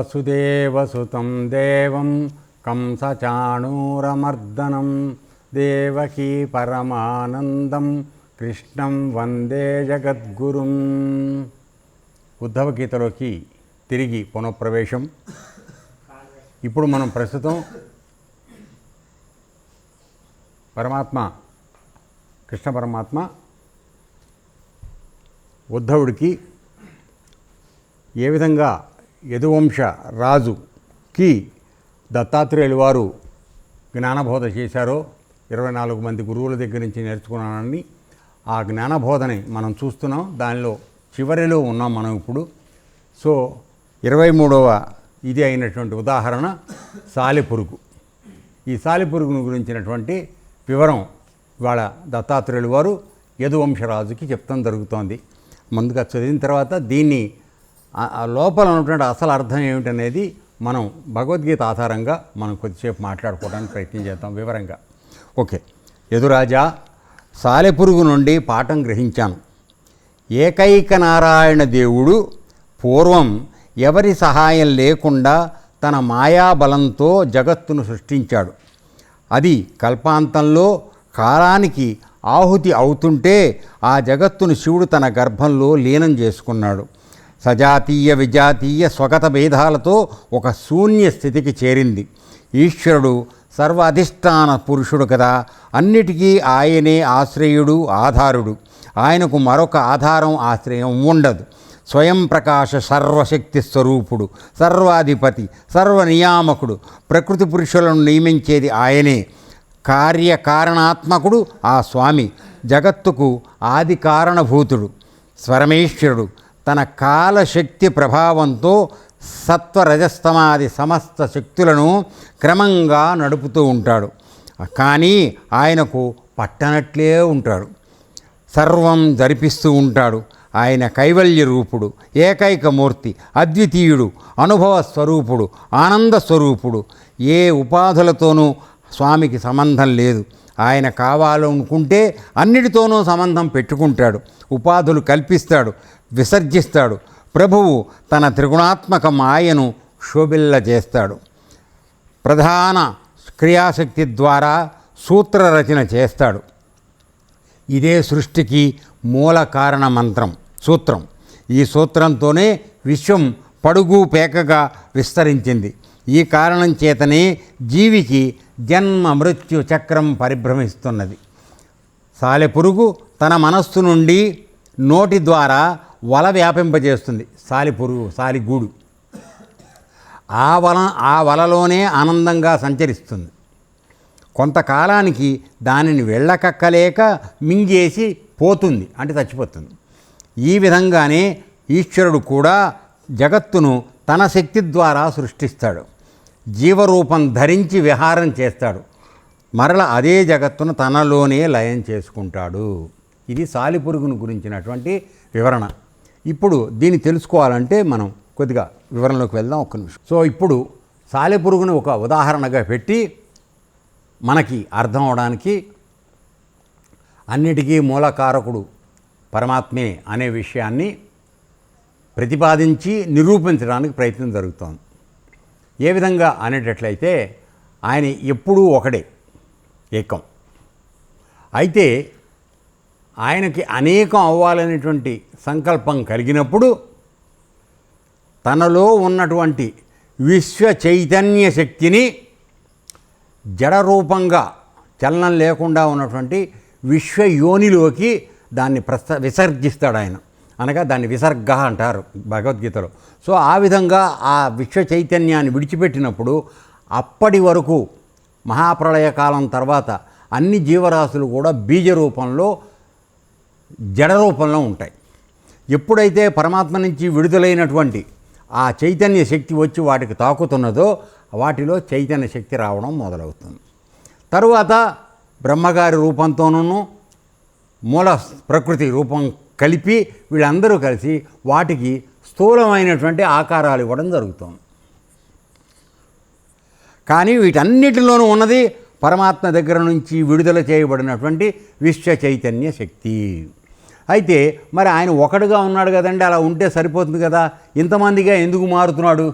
వసుదేవసుతం దేవం కంసచాణూరమర్దనం దేవకీ పరమానందం కృష్ణం వందే జగద్గురుం. ఉద్ధవ గీతలోకి తిరిగి పునఃప్రవేశం. ఇప్పుడు మనం ప్రస్తుతం పరమాత్మ కృష్ణ పరమాత్మ ఉద్ధవుడికి ఏ విధంగా యదువంశ రాజుకి దత్తాత్రేయులు వారు జ్ఞానబోధ చేశారో 24 మంది గురువుల దగ్గర నుంచి నేర్చుకున్నానని ఆ జ్ఞానబోధని మనం చూస్తున్నాం. దానిలో చివరిలో ఉన్నాం మనం ఇప్పుడు. సో 23వ ఇది అయినటువంటి ఉదాహరణ సాలెపురుగు. ఈ సాలెపురుగును గురించినటువంటి వివరం ఇవాళ దత్తాత్రేయులు వారు యదువంశరాజుకి చెప్తాం జరుగుతోంది. ముందుగా చదివిన తర్వాత దీన్ని లోపల ఉన్నటువంటి అసలు అర్థం ఏమిటనేది మనం భగవద్గీత ఆధారంగా మనం కొద్దిసేపు మాట్లాడుకోవడానికి ప్రయత్నం చేద్దాం వివరంగా. ఓకే. యదురాజా, సాలెపురుగు నుండి పాఠం గ్రహించాను. ఏకైక నారాయణ దేవుడు పూర్వం ఎవరి సహాయం లేకుండా తన మాయాబలంతో జగత్తును సృష్టించాడు. అది కల్పాంతంలో కాలానికి ఆహుతి అవుతుంటే ఆ జగత్తును శివుడు తన గర్భంలో లీనం చేసుకున్నాడు. సజాతీయ విజాతీయ స్వగత భేదాలతో ఒక శూన్య స్థితికి చేరింది. ఈశ్వరుడు సర్వ అధిష్టాన పురుషుడు కదా, అన్నిటికీ ఆయనే ఆశ్రయుడు, ఆధారుడు. ఆయనకు మరొక ఆధారం, ఆశ్రయం ఉండదు. స్వయం ప్రకాశ సర్వశక్తి స్వరూపుడు, సర్వాధిపతి, సర్వనియామకుడు. ప్రకృతి పురుషులను నియమించేది ఆయనే. కార్యకారణాత్మకుడు ఆ స్వామి. జగత్తుకు ఆది కారణభూతుడు. స్వరమేశ్వరుడు తన కాలశక్తి ప్రభావంతో సత్వరజస్తమాది సమస్త శక్తులను క్రమంగా నడుపుతూ ఉంటాడు. కానీ ఆయనకు పట్టనట్లే ఉంటాడు. సర్వం జరిపిస్తూ ఉంటాడు. ఆయన కైవల్య రూపుడు, ఏకైకమూర్తి, అద్వితీయుడు, అనుభవ స్వరూపుడు, ఆనంద స్వరూపుడు. ఏ ఉపాధులతోనూ స్వామికి సంబంధం లేదు. ఆయన కావాలనుకుంటే అన్నిటితోనూ సంబంధం పెట్టుకుంటాడు. ఉపాధులు కల్పిస్తాడు, విసర్జిస్తాడు. ప్రభువు తన త్రిగుణాత్మక మాయను శోభిల్ల చేస్తాడు. ప్రధాన క్రియాశక్తి ద్వారా సూత్ర రచన చేస్తాడు. ఇదే సృష్టికి మూల కారణ మంత్రం, సూత్రం. ఈ సూత్రంతోనే విశ్వం పడుగు పేకగా విస్తరించింది. ఈ కారణం చేతనే జీవికి జన్మ మృత్యు చక్రం పరిభ్రమిస్తున్నది. సాలెపురుగు తన మనస్సు నుండి నోటి ద్వారా వల వ్యాపింపజేస్తుంది. సాలెపురుగు, సాలిగూడు. ఆ వలలోనే ఆనందంగా సంచరిస్తుంది. కొంతకాలానికి దానిని వెళ్ళకక్కలేక మింగేసి పోతుంది, అంటే చచ్చిపోతుంది. ఈ విధంగానే ఈశ్వరుడు కూడా జగత్తును తన శక్తి ద్వారా సృష్టిస్తాడు. జీవరూపం ధరించి విహారం చేస్తాడు. మరల అదే జగత్తును తనలోనే లయం చేసుకుంటాడు. ఇది సాలెపురుగును గురించినటువంటి వివరణ. ఇప్పుడు దీన్ని తెలుసుకోవాలంటే మనం కొద్దిగా వివరణలోకి వెళ్దాం. ఒక్క నిమిషం. సో ఇప్పుడు సాలెపురుగును ఒక ఉదాహరణగా పెట్టి మనకి అర్థం అవడానికి అన్నిటికీ మూలకారకుడు పరమాత్మే అనే విషయాన్ని ప్రతిపాదించి నిరూపించడానికి ప్రయత్నం జరుగుతోంది. ఏ విధంగా అనేటట్లయితే ఆయన ఎప్పుడూ ఒకడే, ఏకం. అయితే ఆయనకి అనేకం అవ్వాలనేటువంటి సంకల్పం కలిగినప్పుడు తనలో ఉన్నటువంటి విశ్వ చైతన్య శక్తిని జడరూపంగా చలనం లేకుండా ఉన్నటువంటి విశ్వయోనిలోకి దాన్ని విసర్జిస్తాడు ఆయన. అనగా దాన్ని విసర్గ అంటారు భగవద్గీతలో. సో ఆ విధంగా ఆ విశ్వ చైతన్యాన్ని విడిచిపెట్టినప్పుడు అప్పటి వరకు మహాప్రళయకాలం తర్వాత అన్ని జీవరాశులు కూడా బీజ రూపంలో, జడ రూపంలో ఉంటాయి. ఎప్పుడైతే పరమాత్మ నుంచి విడుదలైనటువంటి ఆ చైతన్య శక్తి వచ్చి వాటికి తాకుతున్నదో వాటిలో చైతన్య శక్తి రావడం మొదలవుతుంది. తరువాత బ్రహ్మగారి రూపంతోనూ మూల ప్రకృతి రూపం కలిపి వీళ్ళందరూ కలిసి వాటికి స్థూలమైనటువంటి ఆకారాలు ఇవ్వడం జరుగుతుంది. కానీ వీటన్నిటిలోనూ ఉన్నది పరమాత్మ దగ్గర నుంచి విడుదల చేయబడినటువంటి విశ్వ చైతన్య శక్తి. అయితే మరి ఆయన ఒకడుగా ఉన్నాడు కదండి, అలా ఉంటే సరిపోతుంది కదా, ఇంతమందిగా ఎందుకు మారుతున్నాడు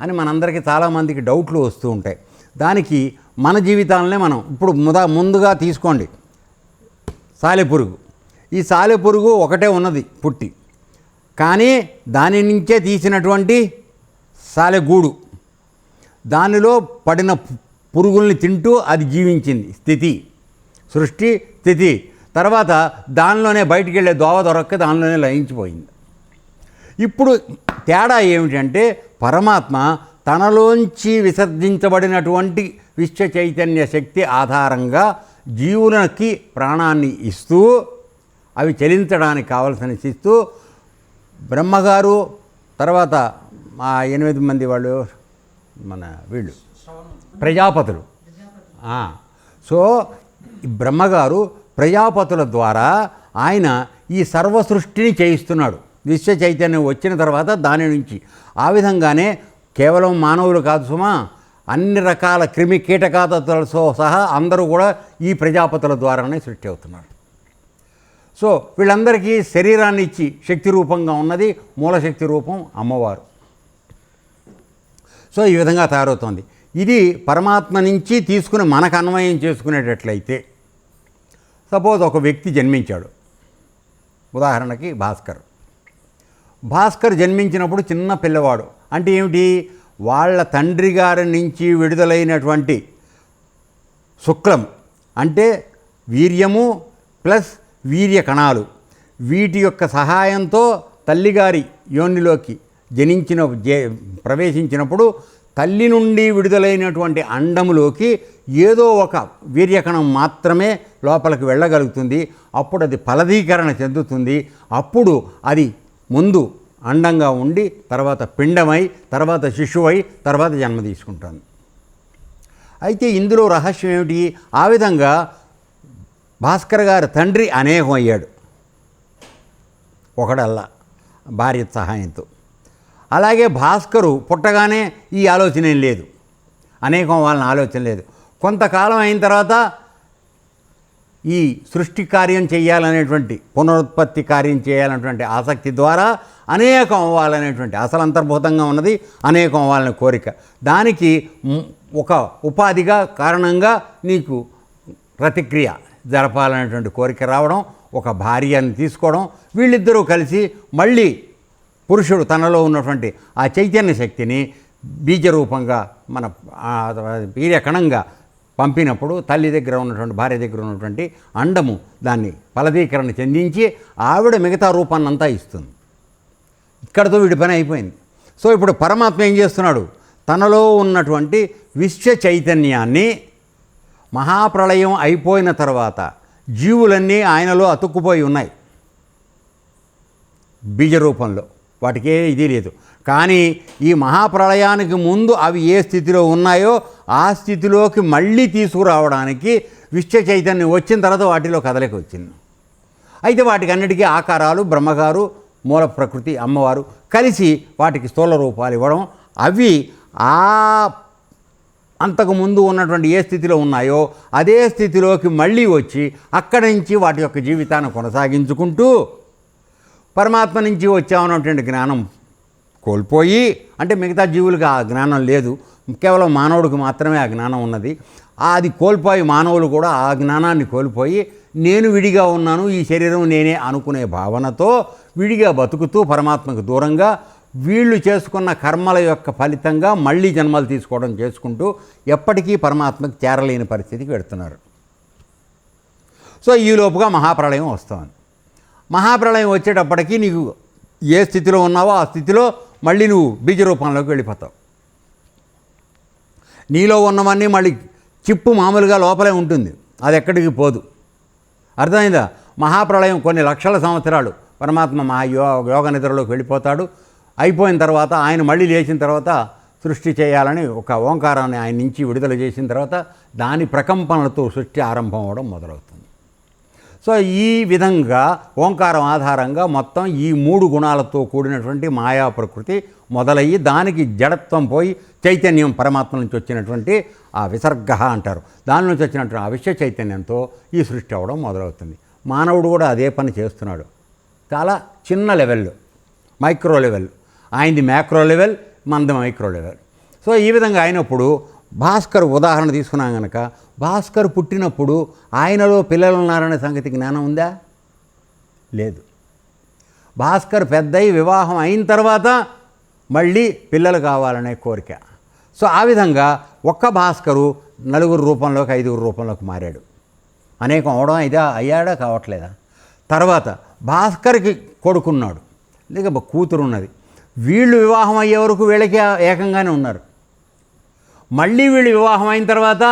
అని మనందరికీ చాలామందికి డౌట్లు వస్తూ ఉంటాయి. దానికి మన జీవితాలనే మనం ఇప్పుడు ముందుగా తీసుకోండి. సాలెపురుగు, ఈ సాలెపురుగు ఒకటే ఉన్నది పుట్టి, కానీ దాని నుంచే తీసినటువంటి సాలెగూడు, దానిలో పడిన పురుగుల్ని తింటూ అది జీవించింది. స్థితి, సృష్టి, స్థితి. తర్వాత దానిలోనే బయటికి వెళ్ళే దోవ దొరక్క దానిలోనే లయించిపోయింది. ఇప్పుడు తేడా ఏమిటంటే పరమాత్మ తనలోంచి విసర్జించబడినటువంటి విశ్వ చైతన్య శక్తి ఆధారంగా జీవులకి ప్రాణాన్ని ఇస్తూ అవి చలించడానికి కావలసిన ఇస్తూ బ్రహ్మగారు, తర్వాత ఆ 8 మంది వాళ్ళు మన వీళ్ళు ప్రజాపతులు. సో బ్రహ్మగారు ప్రజాపతుల ద్వారా ఆయన ఈ సర్వ సృష్టిని చేయిస్తున్నాడు. విశ్వ చైతన్యం వచ్చిన తర్వాత దాని నుంచి ఆ విధంగానే కేవలం మానవులు కాదు సుమా, అన్ని రకాల క్రిమి కీటకాదులతో సహా అందరూ కూడా ఈ ప్రజాపతుల ద్వారానే సృష్టి అవుతున్నారు. సో వీళ్ళందరికీ శరీరాన్ని ఇచ్చి శక్తి రూపంగా ఉన్నది మూలశక్తి రూపం అమ్మవారు. సో ఈ విధంగా తయారవుతోంది. ఇది పరమాత్మ నుంచి తీసుకుని మనకు అన్వయం చేసుకునేటట్లయితే, సపోజ్ ఒక వ్యక్తి జన్మించాడు, ఉదాహరణకి భాస్కర్ జన్మించినప్పుడు చిన్న పిల్లవాడు. అంటే ఏమిటి, వాళ్ళ తండ్రి గారి నుంచి విడుదలైనటువంటి శుక్లం అంటే వీర్యము ప్లస్ వీర్య కణాలు, వీటి యొక్క సహాయంతో తల్లిగారి యోనిలోకి ప్రవేశించినప్పుడు తల్లి నుండి విడుదలైనటువంటి అండములోకి ఏదో ఒక వీర్యకణం మాత్రమే లోపలికి వెళ్ళగలుగుతుంది. అప్పుడు అది ఫలదీకరణ చెందుతుంది. అప్పుడు అది ముందు అండంగా ఉండి తర్వాత పిండమై తర్వాత శిశువై తర్వాత జన్మ తీసుకుంటుంది. అయితే ఇందులో రహస్యం ఏమిటి, ఆ విధంగా భాస్కర్ గారి తండ్రి అనేకం అయ్యాడు, ఒకడల్లా భార్య సహాయంతో. అలాగే భాస్కరు పుట్టగానే ఈ ఆలోచన ఏం లేదు, అనేకం వాళ్ళని ఆలోచన లేదు. కొంతకాలం అయిన తర్వాత ఈ సృష్టి కార్యం చేయాలనేటువంటి పునరుత్పత్తి కార్యం చేయాలనేటువంటి ఆసక్తి ద్వారా అనేకం అవ్వాలనేటువంటి అసలు అంతర్భూతంగా ఉన్నది అనేకం అవ్వాలనే కోరిక. దానికి ఒక ఉపాధిగా కారణంగా నీకు ప్రతిక్రియ జరపాలనేటువంటి కోరిక రావడం, ఒక భార్యని తీసుకోవడం, వీళ్ళిద్దరూ కలిసి మళ్ళీ పురుషుడు తనలో ఉన్నటువంటి ఆ చైతన్య శక్తిని బీజరూపంగా మన వీర్యకణంగా పంపినప్పుడు తల్లి దగ్గర ఉన్నటువంటి భార్య దగ్గర ఉన్నటువంటి అండము దాన్ని ఫలదీకరణ చెందించి ఆవిడ మిగతా రూపాన్నంతా ఇస్తుంది. ఇక్కడతో వీడి పని అయిపోయింది. సో ఇప్పుడు పరమాత్మ ఏం చేస్తున్నాడు, తనలో ఉన్నటువంటి విశ్వ చైతన్యాన్ని మహాప్రళయం అయిపోయిన తర్వాత జీవులన్నీ ఆయనలో అతుక్కుపోయి ఉన్నాయి బీజరూపంలో, వాటికే ఇది లేదు. కానీ ఈ మహాప్రళయానికి ముందు అవి ఏ స్థితిలో ఉన్నాయో ఆ స్థితిలోకి మళ్ళీ తీసుకురావడానికి విశ్వ చైతన్యం వచ్చిన తర్వాత వాటిలో కదలిక వచ్చింది. అయితే వాటికి అన్నిటికీ ఆకారాలు బ్రహ్మగారు, మూల ప్రకృతి అమ్మవారు కలిసి వాటికి స్థూల రూపాలు ఇవ్వడం, అవి అంతకుముందు ఉన్నటువంటి ఏ స్థితిలో ఉన్నాయో అదే స్థితిలోకి మళ్ళీ వచ్చి అక్కడి నుంచి వాటి యొక్క జీవితాన్ని కొనసాగించుకుంటూ పరమాత్మ నుంచి వచ్చామన్నటువంటి జ్ఞానం కోల్పోయి, అంటే మిగతా జీవులకు ఆ జ్ఞానం లేదు, కేవలం మానవుడికి మాత్రమే ఆ జ్ఞానం ఉన్నది. అది కోల్పోయి మానవులు కూడా ఆ జ్ఞానాన్ని కోల్పోయి నేను విడిగా ఉన్నాను, ఈ శరీరం నేనే అనుకునే భావనతో విడిగా బతుకుతూ పరమాత్మకు దూరంగా వీళ్ళు చేసుకున్న కర్మల యొక్క ఫలితంగా మళ్ళీ జన్మలు తీసుకోవడం చేసుకుంటూ ఎప్పటికీ పరమాత్మకు చేరలేని పరిస్థితికి వెడుతున్నారు. సో ఈలోపుగా మహాప్రళయం వస్తుంది. మహాప్రళయం వచ్చేటప్పటికీ నీకు ఏ స్థితిలో ఉన్నావో ఆ స్థితిలో మళ్ళీ నువ్వు బీజ రూపంలోకి వెళ్ళిపోతావు. నీలో ఉన్నవన్నీ మళ్ళీ చిప్పు మామూలుగా లోపలే ఉంటుంది, అది ఎక్కడికి పోదు. అర్థమైందా? మహాప్రళయం కొన్ని లక్షల సంవత్సరాలు పరమాత్మ యోగ నిద్రలోకి వెళ్ళిపోతాడు. అయిపోయిన తర్వాత ఆయన మళ్ళీ లేచిన తర్వాత సృష్టి చేయాలని ఒక ఓంకారాన్ని ఆయన నుంచి విడుదల చేసిన తర్వాత దాని ప్రకంపనలతో సృష్టి ఆరంభం అవ్వడం మొదలవుతుంది. సో ఈ విధంగా ఓంకారం ఆధారంగా మొత్తం ఈ 3 గుణాలతో కూడినటువంటి మాయా ప్రకృతి మొదలయ్యి దానికి జడత్వం పోయి చైతన్యం పరమాత్మ నుంచి వచ్చినటువంటి ఆ విసర్గ అంటారు, దాని నుంచి వచ్చినటువంటి ఆ విశ్వ చైతన్యంతో ఈ సృష్టి అవ్వడం మొదలవుతుంది. మానవుడు కూడా అదే పని చేస్తున్నాడు, చాలా చిన్న లెవెల్లో, మైక్రో లెవెల్. ఆయనది మ్యాక్రో లెవెల్, మనది మైక్రో లెవెల్. సో ఈ విధంగా అయినప్పుడు భాస్కర్ ఉదాహరణ తీసుకున్నాం కనుక, భాస్కర్ పుట్టినప్పుడు ఆయనలో పిల్లలు ఉన్నారనే సంగతి జ్ఞానం ఉందా? లేదు. భాస్కర్ పెద్దయి వివాహం అయిన తర్వాత మళ్ళీ పిల్లలు కావాలనే కోరిక. సో ఆ విధంగా ఒక్క భాస్కరు నలుగురు రూపంలోకి, ఐదుగురు రూపంలోకి మారాడు. అనేకం అవడం అయ్యాడా కావట్లేదా? తర్వాత భాస్కర్కి కొడుకున్నాడు, లేక కూతురు ఉన్నది. వీళ్ళు వివాహం అయ్యే వరకు వీళ్ళకి ఏకంగానే ఉన్నారు. మళ్ళీ వీళ్ళు వివాహం అయిన తర్వాత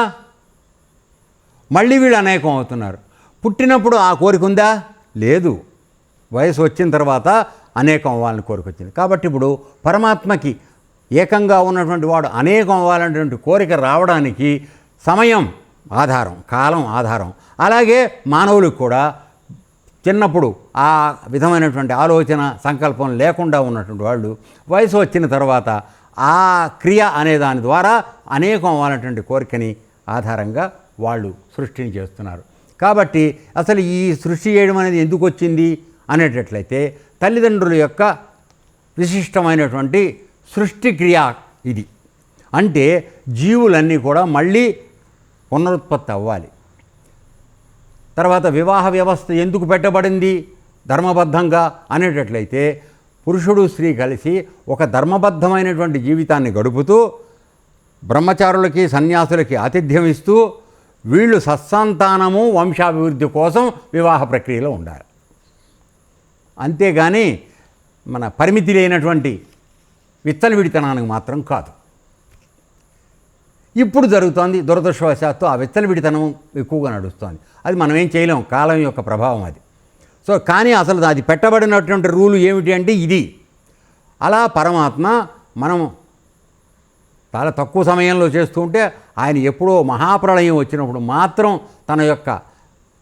మళ్ళీ వీళ్ళు అనేకం అవుతున్నారు. పుట్టినప్పుడు ఆ కోరిక ఉందా? లేదు. వయసు వచ్చిన తర్వాత అనేకం అవ్వాలని కోరిక వచ్చింది. కాబట్టి ఇప్పుడు పరమాత్మకి ఏకంగా ఉన్నటువంటి వాడు అనేకం అవ్వాలనేటువంటి కోరిక రావడానికి సమయం ఆధారం, కాలం ఆధారం. అలాగే మానవులకు కూడా చిన్నప్పుడు ఆ విధమైనటువంటి ఆలోచన సంకల్పం లేకుండా ఉన్నటువంటి వాళ్ళు వయసు వచ్చిన తర్వాత ఆ క్రియ అనే దాని ద్వారా అనేకం అవ్వాలనేటువంటి కోరికని ఆధారంగా వాళ్ళు సృష్టిని చేస్తున్నారు. కాబట్టి అసలు ఈ సృష్టి చేయడం అనేది ఎందుకు వచ్చింది అనేటట్లయితే తల్లిదండ్రుల యొక్క విశిష్టమైనటువంటి సృష్టి క్రియ ఇది. అంటే జీవులన్నీ కూడా మళ్ళీ పునరుత్పత్తి అవ్వాలి. తర్వాత వివాహ వ్యవస్థ ఎందుకు పెట్టబడింది ధర్మబద్ధంగా అనేటట్లయితే పురుషుడు స్త్రీ కలిసి ఒక ధర్మబద్ధమైనటువంటి జీవితాన్ని గడుపుతూ బ్రహ్మచారులకి సన్యాసులకి ఆతిథ్యం ఇస్తూ వీళ్ళు సత్సంతానము వంశాభివృద్ధి కోసం వివాహ ప్రక్రియలో ఉండాలి. అంతేగాని మన పరిమితి లేనటువంటి విచ్చలవిడితనానికి మాత్రం కాదు. ఇప్పుడు జరుగుతోంది దురదృష్టవశాత్తు ఆ విచ్చలవిడితనం ఎక్కువగా నడుస్తోంది. అది మనం ఏం చేయలేం, కాలం యొక్క ప్రభావం అది. సో కానీ అసలు అది పెట్టబడినటువంటి రూలు ఏమిటి అంటే ఇది. అలా పరమాత్మ మనం చాలా తక్కువ సమయంలో చేస్తూ ఉంటే ఆయన ఎప్పుడో మహాప్రళయం వచ్చినప్పుడు మాత్రం తన యొక్క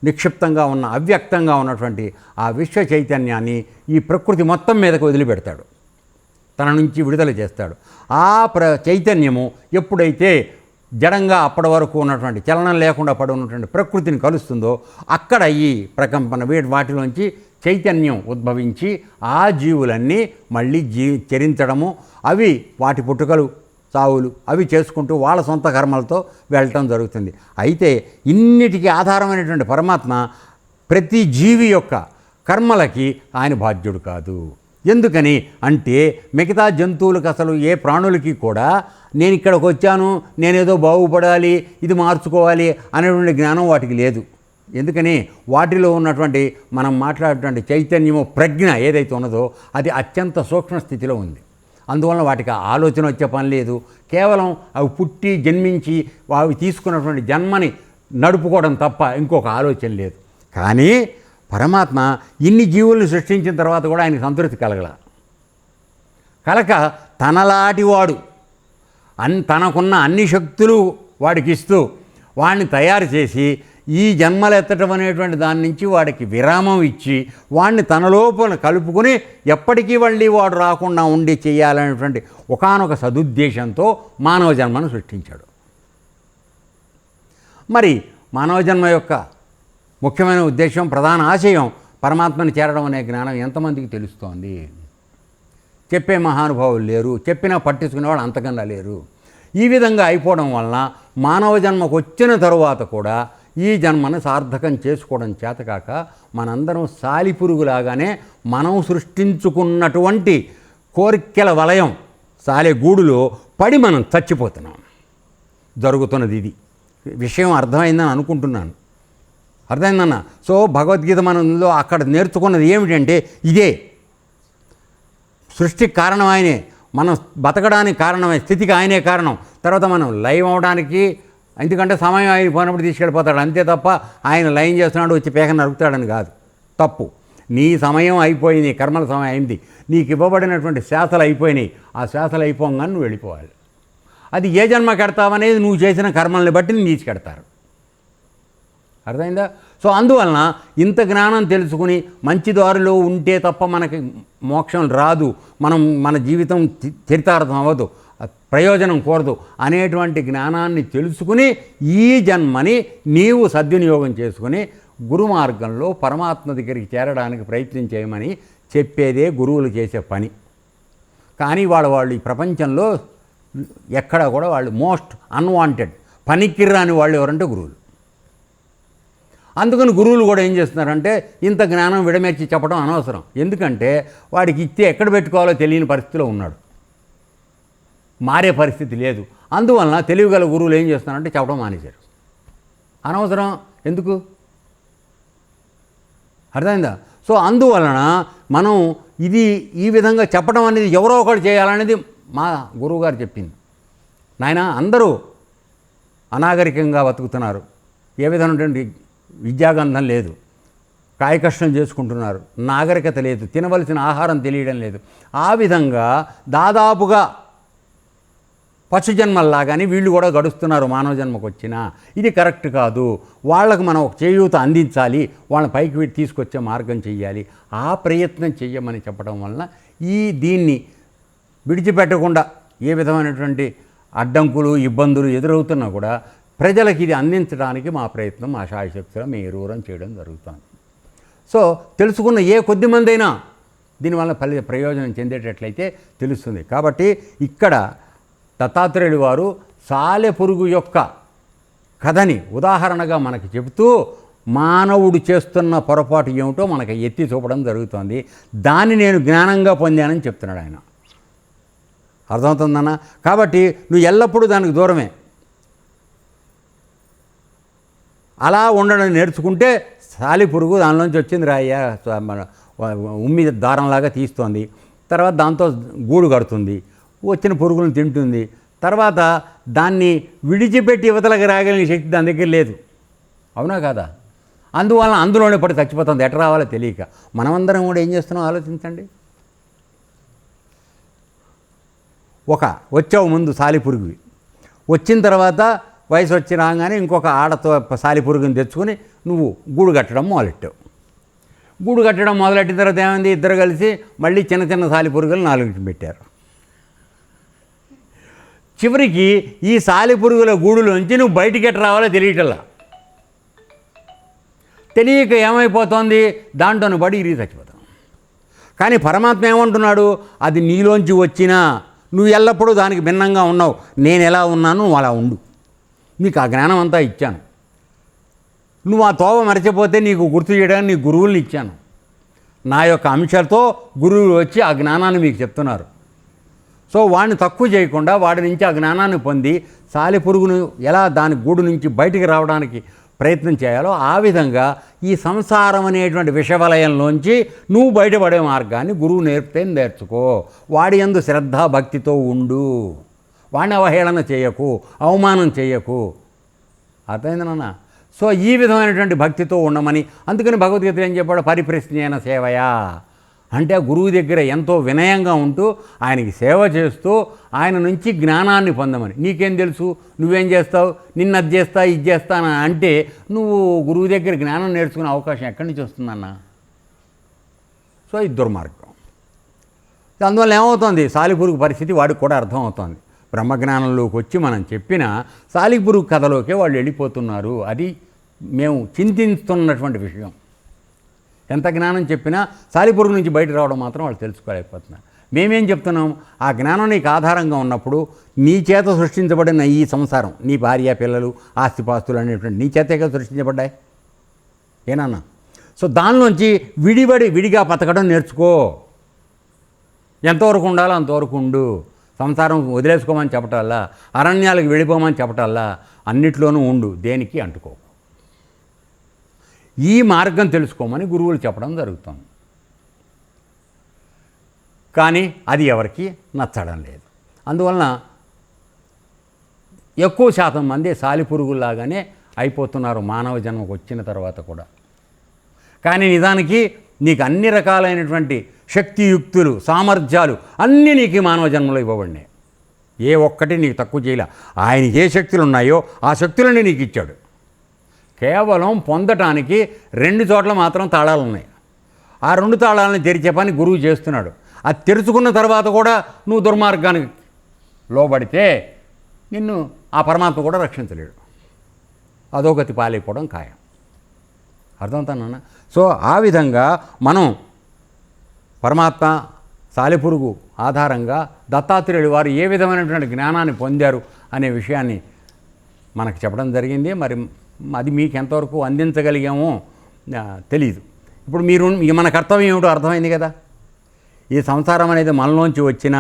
నిక్షిప్తంగా ఉన్న అవ్యక్తంగా ఉన్నటువంటి ఆ విశ్వ చైతన్యాన్ని ఈ ప్రకృతి మొత్తం మీదకు వదిలిపెడతాడు, తన నుంచి విడుదల చేస్తాడు. ఆ చైతన్యము ఎప్పుడైతే జడంగా అప్పటి వరకు ఉన్నటువంటి చలనం లేకుండా పడి ఉన్నటువంటి ప్రకృతిని కలుస్తుందో అక్కడ ఈ ప్రకంపన వాటిలోంచి చైతన్యం ఉద్భవించి ఆ జీవులన్నీ మళ్ళీ చరించడము, అవి వాటి పుట్టుకలు సావులు అవి చేసుకుంటూ వాళ్ళ సొంత కర్మలతో వెళ్ళటం జరుగుతుంది. అయితే ఇన్నిటికీ ఆధారమైనటువంటి పరమాత్మ ప్రతి జీవి యొక్క కర్మలకి ఆయన బాధ్యుడు కాదు. ఎందుకని అంటే మిగతా జంతువులకు అసలు ఏ ప్రాణులకి కూడా నేను ఇక్కడికి వచ్చాను, నేనేదో బాగుపడాలి, ఇది మార్చుకోవాలి అనేటువంటి జ్ఞానం వాటికి లేదు. ఎందుకని వాటిలో ఉన్నటువంటి మనం మాట్లాడేటువంటి చైతన్యము ప్రజ్ఞ ఏదైతే ఉన్నదో అది అత్యంత సూక్ష్మ స్థితిలో ఉంది. అందువలన వాటికి ఆలోచన వచ్చే పని లేదు. కేవలం అవి పుట్టి జన్మించి అవి తీసుకున్నటువంటి జన్మని నడుపుకోవడం తప్ప ఇంకొక ఆలోచన లేదు. కానీ పరమాత్మ ఇన్ని జీవుల్ని సృష్టించిన తర్వాత కూడా ఆయనకు సంతృప్తి కలక తనలాంటి వాడు తనకున్న అన్ని శక్తులు వాడికి ఇస్తూ వాడిని తయారు చేసి ఈ జన్మలు ఎత్తడం అనేటువంటి దాని నుంచి వాడికి విరామం ఇచ్చి వాడిని తన లోపల కలుపుకొని ఎప్పటికీ మళ్ళీ వాడు రాకుండా ఉండి చేయాలనేటువంటి ఒకానొక సదుద్దేశంతో మానవ జన్మను సృష్టించాడు. మరి మానవ జన్మ యొక్క ముఖ్యమైన ఉద్దేశం, ప్రధాన ఆశయం పరమాత్మని చేరడం అనే జ్ఞానం ఎంతమందికి తెలుస్తోంది? చెప్పే మహానుభావులు లేరు, చెప్పినా పట్టించుకునేవాళ్ళు అంతకన్నా లేరు. ఈ విధంగా అయిపోవడం వలన మానవ జన్మకు వచ్చిన తరువాత కూడా ఈ జన్మను సార్థకం చేసుకోవడం చేతకాక మనందరం సాలిపురుగులాగానే మనం సృష్టించుకున్నటువంటి కోరికల వలయం సాలే గూడులో పడి మనం చచ్చిపోతున్నాం. జరుగుతున్నది ఇది. విషయం అర్థమైందని అనుకుంటున్నాను. అర్థమైందన్న? సో భగవద్గీత మనలో అక్కడ నేర్చుకున్నది ఏమిటంటే ఇదే. సృష్టికి కారణం ఆయనే, మనం బతకడానికి కారణమే, స్థితికి ఆయనే కారణం. తర్వాత మనం లైవ్ అవడానికి ఎందుకంటే సమయం అయిపోయినప్పుడు తీసుకెళ్ళిపోతాడు అంతే తప్ప ఆయన లైన్ చేస్తున్నాడు వచ్చి పేక నరుకుతాడని కాదు. తప్పు. నీ సమయం అయిపోయింది, నీ కర్మల సమయం అయింది, నీకు ఇవ్వబడినటువంటి శ్వాసలు అయిపోయినాయి. ఆ శ్వాసలు అయిపోగానే నువ్వు వెళ్ళిపోవాలి. అది ఏ జన్మ కడతావనేది నువ్వు చేసిన కర్మల్ని బట్టి నీ తీసుకెడతారు. అర్థమైందా? సో అందువలన ఇంత జ్ఞానం తెలుసుకుని మంచి దారిలో ఉంటే తప్ప మనకి మోక్షం రాదు, మన జీవితం చరితార్థం అవ్వదు, ప్రయోజనం కోరదు అనేటువంటి జ్ఞానాన్ని తెలుసుకుని ఈ జన్మని నీవు సద్వినియోగం చేసుకుని గురు మార్గంలో పరమాత్మ దగ్గరికి చేరడానికి ప్రయత్నం చేయమని చెప్పేదే గురువులు చేసే పని. కానీ వాళ్ళు ఈ ప్రపంచంలో ఎక్కడ కూడా వాళ్ళు మోస్ట్ అన్వాంటెడ్ పనికిరాని వాళ్ళు ఎవరంటే గురువులు. అందుకని గురువులు కూడా ఏం చేస్తున్నారంటే ఇంత జ్ఞానం విడమర్చి చెప్పడం అనవసరం. ఎందుకంటే వాడికి ఇస్తే ఎక్కడ పెట్టుకోవాలో తెలియని పరిస్థితిలో ఉన్నాడు, మారే పరిస్థితి లేదు. అందువలన తెలివిగల గురువులు ఏం చేస్తున్నారంటే చెప్పడం మానేశారు. అనవసరం, ఎందుకు, అర్థమైందా? సో అందువలన మనం ఇది ఈ విధంగా చెప్పడం అనేది ఎవరో ఒకటి చేయాలనేది మా గురువుగారు చెప్పింది. నాయన అందరూ అనాగరికంగా బతుకుతున్నారు, ఏ విధమైనటువంటి విద్యాగంధం లేదు, కాయకష్టం చేసుకుంటున్నారు, నాగరికత లేదు, తినవలసిన ఆహారం తెలియడం లేదు. ఆ విధంగా దాదాపుగా పశుజన్మల్లాగానే వీళ్ళు కూడా గడుస్తున్నారు మానవ జన్మకు వచ్చినా. ఇది కరెక్ట్ కాదు. వాళ్ళకు మనం ఒక చేయూత అందించాలి, వాళ్ళని పైకి తీసుకొచ్చే మార్గం చెయ్యాలి, ఆ ప్రయత్నం చెయ్యమని చెప్పడం వలన దీన్ని విడిచిపెట్టకుండా ఏ విధమైనటువంటి అడ్డంకులు ఇబ్బందులు ఎదురవుతున్నా కూడా ప్రజలకు ఇది అందించడానికి మా ప్రయత్నం, మా శాయశక్తిలో మీ ఎరువురం చేయడం జరుగుతుంది. సో తెలుసుకున్న ఏ కొద్ది మంది అయినా దీనివల్ల ప్రయోజనం చెందేటట్లయితే తెలుస్తుంది. కాబట్టి ఇక్కడ దత్తాత్రేయుడు వారు సాలెపురుగు యొక్క కథని ఉదాహరణగా మనకి చెబుతూ మానవుడు చేస్తున్న పొరపాటు ఏమిటో మనకి ఎత్తి చూపడం జరుగుతుంది. దాన్ని నేను జ్ఞానంగా పొందానని చెప్తున్నాడు ఆయన. అర్థమవుతుందన్న? కాబట్టి నువ్వు ఎల్లప్పుడూ దానికి దూరమే. అలా ఉండడం నేర్చుకుంటే సాలిపురుగు దానిలోంచి వచ్చింది రాయ్యా, ఉమ్మి దారంలాగా తీస్తోంది, తర్వాత దాంతో గూడు కడుతుంది, వచ్చిన పురుగులను తింటుంది, తర్వాత దాన్ని విడిచిపెట్టి యువతలకు రాగలిగిన శక్తి దాని దగ్గర లేదు. అవునా కాదా? అందువలన అందులోనే పడి చచ్చిపోతుంది, ఎట్లా రావాలో తెలియక. మనమందరం కూడా ఏం చేస్తున్నాం ఆలోచించండి. వచ్చావు ముందు సాలిపురుగువి, వచ్చిన తర్వాత వయసు వచ్చి రాగానే ఇంకొక ఆడతో సాలిపురుగుని తెచ్చుకొని నువ్వు గూడు కట్టడం మొదలెట్టావు. గూడు కట్టడం మొదలెట్టిన తర్వాత ఏమైంది, ఇద్దరు కలిసి మళ్ళీ చిన్న చిన్న సాలిపురుగులు 4 పెట్టారు. చివరికి ఈ సాలిపురుగుల గూడులోంచి నువ్వు బయటికి ఎట్లా రావాలో తెలియటల్లా. తెలియక ఏమైపోతుంది, దాంట్లో పడి ఇరిగి చచ్చిపోతావు. కానీ పరమాత్మ ఏమంటున్నాడు, అది నీలోంచి వచ్చినా నువ్వు ఎల్లప్పుడూ దానికి భిన్నంగా ఉన్నావు. నేను ఎలా ఉన్నాను నువ్వు అలా ఉండు, నీకు ఆ జ్ఞానం అంతా ఇచ్చాను. నువ్వు ఆ తోవ మరచిపోతే నీకు గుర్తు చేయడానికి నీ గురువుల్ని ఇచ్చాను. నా యొక్క అంశాలతో గురువులు వచ్చి ఆ జ్ఞానాన్ని మీకు చెప్తున్నారు. సో వాడిని తక్కువ చేయకుండా వాడి నుంచి ఆ జ్ఞానాన్ని పొంది సాలిపురుగును ఎలా దాని గూడు నుంచి బయటికి రావడానికి ప్రయత్నం చేయాలో ఆ విధంగా ఈ సంసారం అనేటువంటి విషవలయంలోంచి నువ్వు బయటపడే మార్గాన్ని గురువు నేర్పితే నేర్చుకో. వాడి యందు శ్రద్ధ భక్తితో ఉండు, వాడిని అవహేళన చేయకు, అవమానం చేయకు. అర్థమైంది నాన్న? సో ఈ విధమైనటువంటి భక్తితో ఉండమని, అందుకని భగవద్గీత ఏం చెప్పాడు, పరిప్రశ్నేన సేవయా అంటే గురువు దగ్గర ఎంతో వినయంగా ఉంటూ ఆయనకి సేవ చేస్తూ ఆయన నుంచి జ్ఞానాన్ని పొందమని. నీకేం తెలుసు, నువ్వేం చేస్తావు, నిన్న అది చేస్తా ఇది చేస్తానా అంటే నువ్వు గురువు దగ్గర జ్ఞానం నేర్చుకునే అవకాశం ఎక్కడి నుంచి వస్తుందన్నా? సో ఇది దుర్మార్గం. అందువల్ల ఏమవుతుంది, సాలిపురుగు పరిస్థితి వాడికి కూడా అర్థమవుతుంది. బ్రహ్మజ్ఞానంలోకి వచ్చి మనం చెప్పిన సాలిపురుగు కథలోకే వాళ్ళు వెళ్ళిపోతున్నారు. అది మేము చింతిస్తున్నటువంటి విషయం. ఎంత జ్ఞానం చెప్పినా సాలిపురుగు నుంచి బయట రావడం మాత్రం వాళ్ళు తెలుసుకోలేకపోతున్నారు. మేమేం చెప్తున్నాం, ఆ జ్ఞానం నీకు ఆధారంగా ఉన్నప్పుడు నీ చేత సృష్టించబడిన ఈ సంసారం, నీ భార్య పిల్లలు ఆస్తిపాస్తులు అనేటువంటి నీ చేతగా సృష్టించబడ్డాయి ఏనన్నా. సో దానిలోంచి విడిగా బతకడం నేర్చుకో. ఎంతవరకు ఉండాలో అంతవరకు ఉండు. సంసారం వదిలేసుకోమని చెప్పటల్లా, అరణ్యాలకు వెళ్ళిపోమని చెప్పటల్లా, అన్నిట్లోనూ ఉండు, దేనికి అంటుకో. ఈ మార్గం తెలుసుకోమని గురువులు చెప్పడం జరుగుతుంది. కానీ అది ఎవరికి నచ్చడం లేదు. అందువలన ఎక్కువ శాతం మంది సాలిపురుగుల్లాగానే అయిపోతున్నారు మానవ జన్మకు వచ్చిన తర్వాత కూడా. కానీ నిజానికి నీకు అన్ని రకాలైనటువంటి శక్తియుక్తులు సామర్థ్యాలు అన్నీ నీకు మానవ జన్మలో ఇవ్వబడినాయి. ఏ ఒక్కటి నీకు తక్కువ చేయలే. ఆయనకి ఏ శక్తులు ఉన్నాయో ఆ శక్తులన్నీ నీకు ఇచ్చాడు. కేవలం పొందటానికి 2 చోట్ల మాత్రం తాళాలు ఉన్నాయి. ఆ 2 తాళాలను తెరిచే పని గురువు చేస్తున్నాడు. అది తెరుచుకున్న తర్వాత కూడా నువ్వు దుర్మార్గానికి లోబడితే నిన్ను ఆ పరమాత్మ కూడా రక్షించలేడు. అధోగతి పాలైపోవడం ఖాయం. అర్థమవుతానన్నా? సో ఆ విధంగా మనం పరమాత్మ సాలెపురుగు ఆధారంగా దత్తాత్రేయుడు వారు ఏ విధమైనటువంటి జ్ఞానాన్ని పొందారు అనే విషయాన్ని మనకు చెప్పడం జరిగింది. మరి అది మీకు ఎంతవరకు అందించగలిగామో తెలియదు. ఇప్పుడు మన కర్తవ్యం ఏమిటో అర్థమైంది కదా. ఈ సంసారం అనేది మనలోంచి వచ్చిన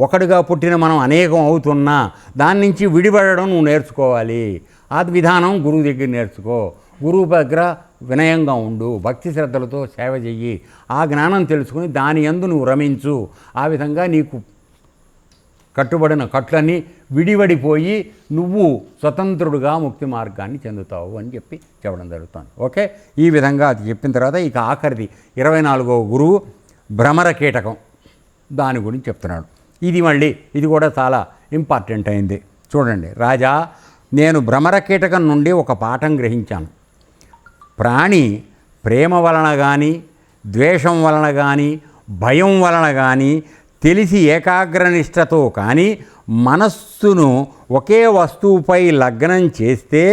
ఒకటిగా పుట్టిన మనం అనేకం అవుతున్నా దాని నుంచి విడిపడడం నువ్వు నేర్చుకోవాలి. ఆ విధానం గురువు దగ్గర నేర్చుకో. గురువు దగ్గర వినయంగా ఉండు, భక్తి శ్రద్ధలతో సేవ చెయ్యి, ఆ జ్ఞానం తెలుసుకుని దాని యందు నువ్వు రమించు. ఆ విధంగా నీకు కట్టుబడిన కట్లన్నీ విడివడిపోయి నువ్వు స్వతంత్రుడుగా ముక్తి మార్గాన్ని చెందుతావు అని చెప్పి చెప్పడం జరుగుతుంది. ఓకే, ఈ విధంగా అది చెప్పిన తర్వాత ఇక ఆఖరిది 24వ గురువు భ్రమర కీటకం, దాని గురించి చెప్తున్నాడు. ఇది కూడా చాలా ఇంపార్టెంట్ అయింది. చూడండి, రాజా, నేను భ్రమర కీటకం నుండి ఒక పాఠం గ్రహించాను. ప్రాణి ప్రేమ వలన కానీ, ద్వేషం వలన కానీ, భయం వలన కానీ, తెలిసి ఏకాగ్రనిష్టతో కానీ మనస్సును ఒకే వస్తువుపై లగ్నం చేస్తే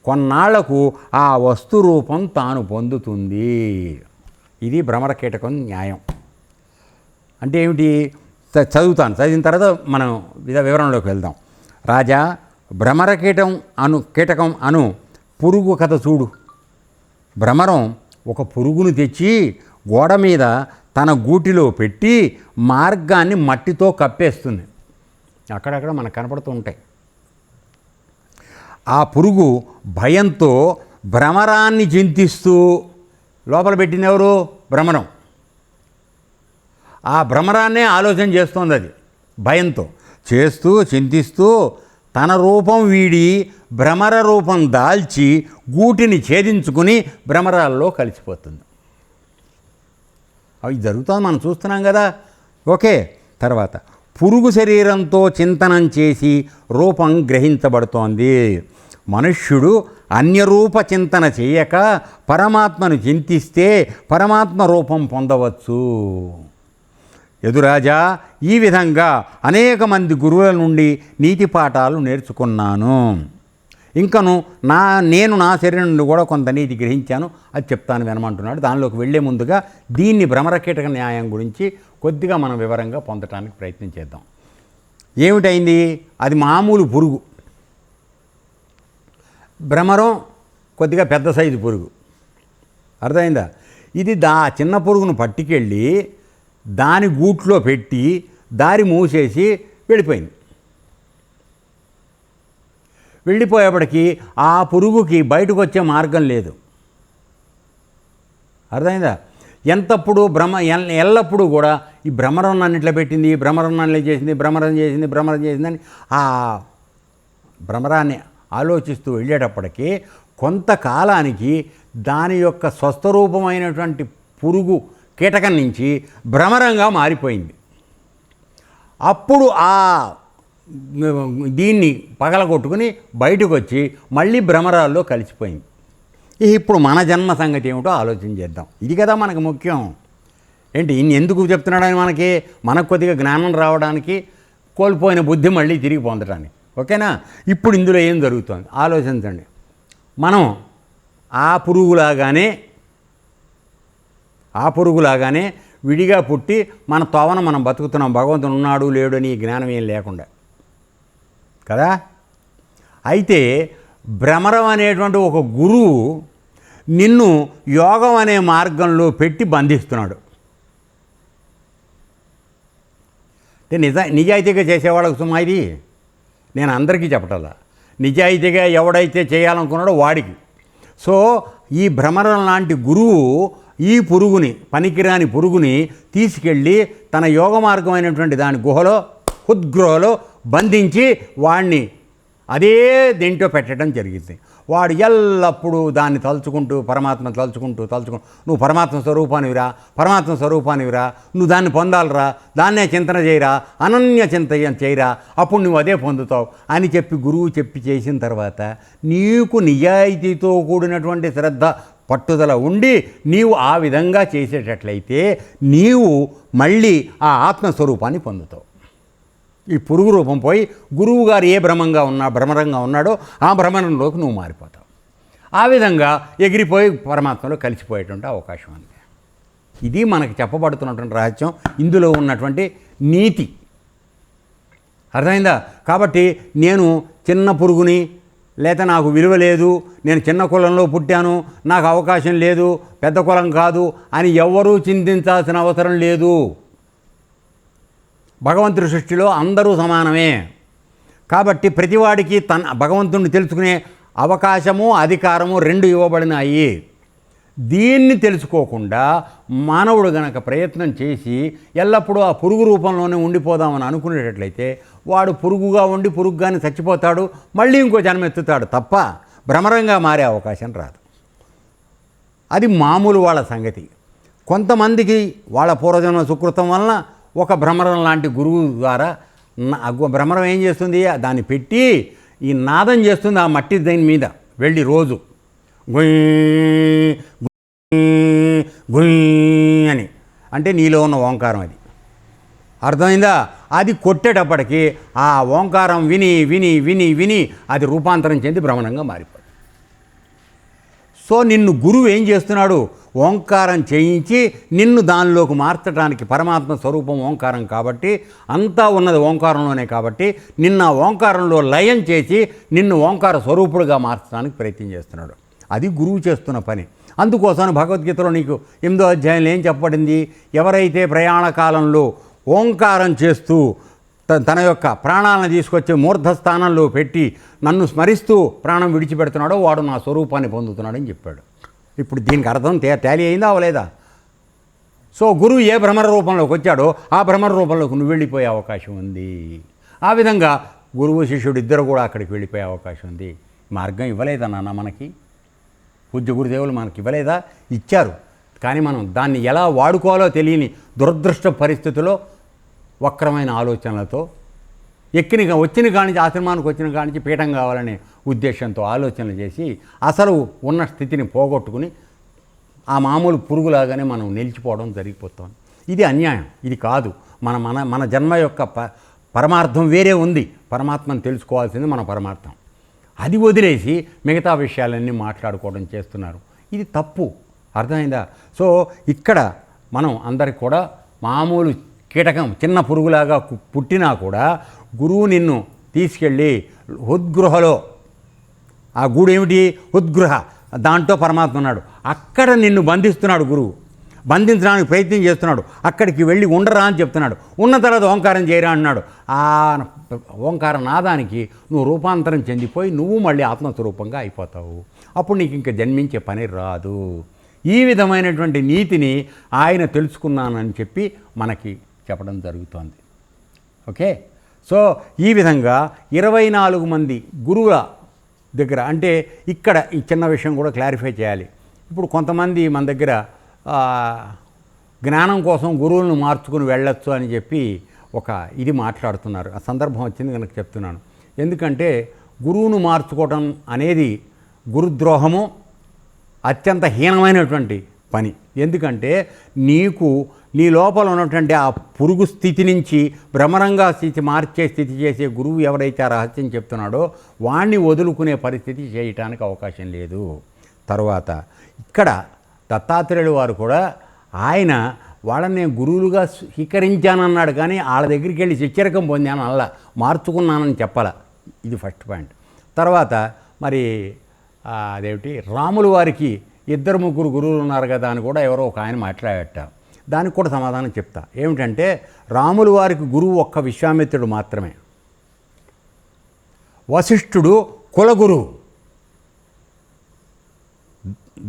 కొన్నాళ్లకు ఆ వస్తు రూపం తాను పొందుతుంది. ఇది భ్రమర కీటకం న్యాయం. అంటే ఏమిటి? చదివిన తర్వాత మనం వివరణలోకి వెళ్దాం. రాజా, భ్రమర కీటకం అను పురుగు కథ చూడు. భ్రమరం ఒక పురుగును తెచ్చి గోడ మీద తన గూటిలో పెట్టి మార్గాన్ని మట్టితో కప్పేస్తుంది. అక్కడక్కడ మనకు కనపడుతూ ఉంటాయి. ఆ పురుగు భయంతో భ్రమరాన్ని చింతిస్తూ, లోపల పెట్టింది ఎవరు? భ్రమరం. ఆ భ్రమరాన్నే ఆలోచన చేస్తోంది. అది భయంతో చింతిస్తూ తన రూపం వీడి భ్రమర రూపం దాల్చి గూటిని ఛేదించుకుని భ్రమరాల్లో కలిసిపోతుంది. అవి జరుగుతుంది, మనం చూస్తున్నాం కదా. ఓకే, తర్వాత పురుగు శరీరంతో చింతనం చేసి రూపం గ్రహించబడుతోంది. మనుష్యుడు అన్యరూప చింతన చేయక పరమాత్మను చింతిస్తే పరమాత్మ రూపం పొందవచ్చు. యదురాజా, ఈ విధంగా అనేక మంది గురువుల నుండి నీతి పాఠాలు నేర్చుకున్నాను. ఇంకను నేను నా శరీరం నుండి కూడా కొంత నీతి గ్రహించాను, అది చెప్తాను వినమంటున్నాడు. దానిలోకి వెళ్లే ముందుగా దీన్ని భ్రమర కీటక న్యాయం గురించి కొద్దిగా మనం వివరంగా పొందటానికి ప్రయత్నం చేద్దాం. ఏమిటైంది? అది మామూలు పురుగు. భ్రమరం కొద్దిగా పెద్ద సైజు పురుగు. అర్థమైందా? ఇది చిన్న పురుగును పట్టుకెళ్ళి దాని గూట్లో పెట్టి దారి మూసేసి వెళ్ళిపోయింది. వెళ్ళిపోయేప్పటికీ ఆ పురుగుకి బయటకు వచ్చే మార్గం లేదు. అర్థమైందా? ఎల్లప్పుడూ కూడా ఈ భ్రమరం నన్ను ఇట్లా పెట్టింది, భ్రమరం నన్ను చేసింది, భ్రమరం చేసిందని ఆ భ్రమరాన్ని ఆలోచిస్తూ వెళ్ళేటప్పటికీ కొంతకాలానికి దాని యొక్క స్వస్థరూపమైనటువంటి పురుగు కీటకం నుంచి భ్రమరంగా మారిపోయింది. అప్పుడు దీన్ని పగలగొట్టుకుని బయటకు వచ్చి మళ్ళీ భ్రమరాల్లో కలిసిపోయింది. ఇప్పుడు మన జన్మ సంగతి ఏమిటో ఆలోచన చేద్దాం. ఇది కదా మనకు ముఖ్యం. ఏంటి ఎందుకు చెప్తున్నాడని మనకు కొద్దిగా జ్ఞానం రావడానికి, కోల్పోయిన బుద్ధి మళ్ళీ తిరిగి పొందడానికి. ఓకేనా? ఇప్పుడు ఇందులో ఏం జరుగుతుంది ఆలోచించండి. మనం ఆ పురుగులాగానే విడిగా పుట్టి మన తోవన మనం బతుకుతున్నాం. భగవంతుడు ఉన్నాడు లేడు అని జ్ఞానం ఏం లేకుండా కదా. అయితే భ్రమరం అనేటువంటి ఒక గురువు నిన్ను యోగం అనే మార్గంలో పెట్టి బంధిస్తున్నాడు. అంటే నిజాయితీగా చేసేవాళ్ళకు సుమా ఇది నేను అందరికీ చెప్పటల్లా. నిజాయితీగా ఎవడైతే చేయాలనుకున్నాడో వాడికి. సో ఈ భ్రమరం లాంటి గురువు ఈ పురుగుని, పనికిరాని పురుగుని తీసుకెళ్ళి తన యోగ మార్గమైనటువంటి దాని హృద్గృహలో బంధించి వాడిని అదే దేంట్లో పెట్టడం జరిగింది. వాడు ఎల్లప్పుడూ దాన్ని తలుచుకుంటూ నువ్వు పరమాత్మ స్వరూపానివిరా, నువ్వు దాన్ని పొందాలరా, దాన్నే చింతన చేయరా, అనన్య చింతన చేయరా, అప్పుడు నువ్వు అదే పొందుతావు అని చెప్పి గురువు చేసిన తర్వాత నీకు నిజాయితీతో కూడినటువంటి శ్రద్ధ పట్టుదల ఉండి నీవు ఆ విధంగా చేసేటట్లయితే నీవు మళ్ళీ ఆ ఆత్మస్వరూపాన్ని పొందుతావు. ఈ పురుగు రూపం పోయి గురువుగారు ఏ భ్రమరంగా ఉన్నాడో ఆ భ్రమరంలోకి నువ్వు మారిపోతావు. ఆ విధంగా ఎగిరిపోయి పరమాత్మలో కలిసిపోయేటువంటి అవకాశం ఉంది. ఇది మనకు చెప్పబడుతున్నటువంటి రహస్యం, ఇందులో ఉన్నటువంటి నీతి. అర్థమైందా? కాబట్టి నేను చిన్న పురుగుని, లేదా నాకు విలువ లేదు, నేను చిన్న కులంలో పుట్టాను, నాకు అవకాశం లేదు, పెద్ద కులం కాదు అని ఎవ్వరూ చింతించాల్సిన అవసరం లేదు. భగవంతుడి సృష్టిలో అందరూ సమానమే. కాబట్టి ప్రతివాడికి భగవంతుడిని తెలుసుకునే అవకాశము, అధికారము రెండు ఇవ్వబడినాయి. దీన్ని తెలుసుకోకుండా మానవుడు గనక ప్రయత్నం చేసి ఎల్లప్పుడూ ఆ పురుగు రూపంలోనే ఉండిపోదామని అనుకునేటట్లయితే వాడు పురుగుగా ఉండి పురుగుగానే చచ్చిపోతాడు, మళ్ళీ ఇంకో జన్మెత్తుతాడు తప్ప భ్రమరంగా మారే అవకాశం రాదు. అది మామూలు వాళ్ళ సంగతి. కొంతమందికి వాళ్ళ పూర్వజన్మ సుకృతం వలన ఒక భ్రమరం లాంటి గురువు ద్వారా భ్రమరం ఏం చేస్తుంది, దాన్ని పెట్టి ఈ నాదం చేస్తుంది ఆ మట్టి దీని మీద వెళ్ళి రోజు గుయ్ అని, అంటే నీలో ఉన్న ఓంకారం అది. అర్థమైందా? అది కొట్టేటప్పటికి ఆ ఓంకారం విని విని విని విని అది రూపాంతరం చెంది భ్రమణంగా మారిపోతుంది. సో నిన్ను గురువు ఏం చేస్తున్నాడు, ఓంకారం చేయించి నిన్ను దానిలోకి మార్చడానికి, పరమాత్మ స్వరూపం ఓంకారం కాబట్టి అంతా ఉన్నది ఓంకారంలోనే కాబట్టి నిన్న ఓంకారంలో లయం చేసి నిన్ను ఓంకార స్వరూపుడుగా మార్చడానికి ప్రయత్నం చేస్తున్నాడు. అది గురువు చేస్తున్న పని. అందుకోసం భగవద్గీతలో నీకు 8వ అధ్యాయంలో ఏం చెప్పబడింది, ఎవరైతే ప్రయాణ కాలంలో ఓంకారం చేస్తూ తన యొక్క ప్రాణాలను తీసుకొచ్చి మూర్ధస్థానంలో పెట్టి నన్ను స్మరిస్తూ ప్రాణం విడిచిపెడుతున్నాడో వాడు నా స్వరూపాన్ని పొందుతున్నాడని చెప్పాడు. ఇప్పుడు దీనికి అర్థం తేలి అయిందా అవలేదా? సో గురువు ఏ భ్రమర రూపంలోకి వచ్చాడో ఆ భ్రమర రూపంలోకి నువ్వు వెళ్ళిపోయే అవకాశం ఉంది. ఆ విధంగా గురువు శిష్యుడు ఇద్దరు కూడా అక్కడికి వెళ్ళిపోయే అవకాశం ఉంది. మార్గం ఇవ్వలేదా నాన్న మనకి? పూజ్య గురుదేవులు మనకి ఇవ్వలేదా? ఇచ్చారు. కానీ మనం దాన్ని ఎలా వాడుకోవాలో తెలియని దురదృష్ట పరిస్థితుల్లో వక్రమైన ఆలోచనలతో వచ్చిన కానించి ఆశ్రమానికి వచ్చిన కానించి పీఠం కావాలనే ఉద్దేశంతో ఆలోచనలు చేసి అసలు ఉన్న స్థితిని పోగొట్టుకుని ఆ మామూలు పురుగులాగానే మనం నిలిచిపోవడం జరిగిపోతాం. ఇది అన్యాయం, ఇది కాదు. మన మన మన జన్మ యొక్క పరమార్థం వేరే ఉంది. పరమాత్మను తెలుసుకోవాల్సింది మన పరమార్థం. అది వదిలేసి మిగతా విషయాలన్నీ మాట్లాడుకోవడం చేస్తున్నారు. ఇది తప్పు. అర్థమైందా? సో ఇక్కడ మనం అందరికి కూడా మామూలు కీటకం చిన్న పురుగులాగా పుట్టినా కూడా గురువు నిన్ను తీసుకెళ్ళి హృద్గృహలో, ఆ గూడు ఏమిటి, హృద్గృహ, దాంట్లో పరమాత్మ ఉన్నాడు. అక్కడ నిన్ను బంధిస్తున్నాడు గురువు. బంధించడానికి ప్రయత్నం చేస్తున్నాడు. అక్కడికి వెళ్ళి ఉండరా అని చెప్తున్నాడు. ఉన్న తర్వాత ఓంకారం చేయరా అన్నాడు. ఆ ఓంకార నాదానికి నువ్వు రూపాంతరం చెందిపోయి నువ్వు మళ్ళీ ఆత్మస్వరూపంగా అయిపోతావు. అప్పుడు నీకు ఇంకా జన్మించే పని రాదు. ఈ విధమైనటువంటి నీతిని ఆయన తెలుసుకున్నానని చెప్పి మనకి చెప్పడం జరుగుతోంది. ఓకే. సో ఈ విధంగా 24 మంది గురువుల దగ్గర, అంటే ఇక్కడ ఈ చిన్న విషయం కూడా క్లారిఫై చేయాలి. ఇప్పుడు కొంతమంది మన దగ్గర జ్ఞానం కోసం గురువులను మార్చుకుని వెళ్ళొచ్చు అని చెప్పి ఒక ఇది మాట్లాడుతున్నారు. ఆ సందర్భం వచ్చింది కనుక చెప్తున్నాను. ఎందుకంటే గురువును మార్చుకోవటం అనేది గురుద్రోహము, అత్యంత హీనమైనటువంటి పని. ఎందుకంటే నీ లోపల ఉన్నటువంటి ఆ పురుగు స్థితి నుంచి భ్రమరంగా స్థితి మార్చే స్థితి చేసే గురువు ఎవరైతే ఆ రహస్యం చెప్తున్నాడో వాణ్ణి వదులుకునే పరిస్థితి చేయటానికి అవకాశం లేదు. తరువాత ఇక్కడ దత్తాత్రేయుడు వారు కూడా ఆయన వాళ్ళని నేను గురువులుగా స్వీకరించానన్నాడు, కానీ వాళ్ళ దగ్గరికి వెళ్ళి శిష్యరకం పొందాను అలా మార్చుకున్నానని చెప్పాల. ఇది ఫస్ట్ పాయింట్. తర్వాత మరి అదేమిటి, రాములు వారికి 2-3 గురువులు ఉన్నారు కదా అని కూడా ఎవరో ఒక ఆయన మాట్లాడట. దానికి కూడా సమాధానం చెప్తా. ఏమిటంటే రాములు వారికి గురువు ఒక్క విశ్వామిత్రుడు మాత్రమే. వశిష్ఠుడు కులగురువు,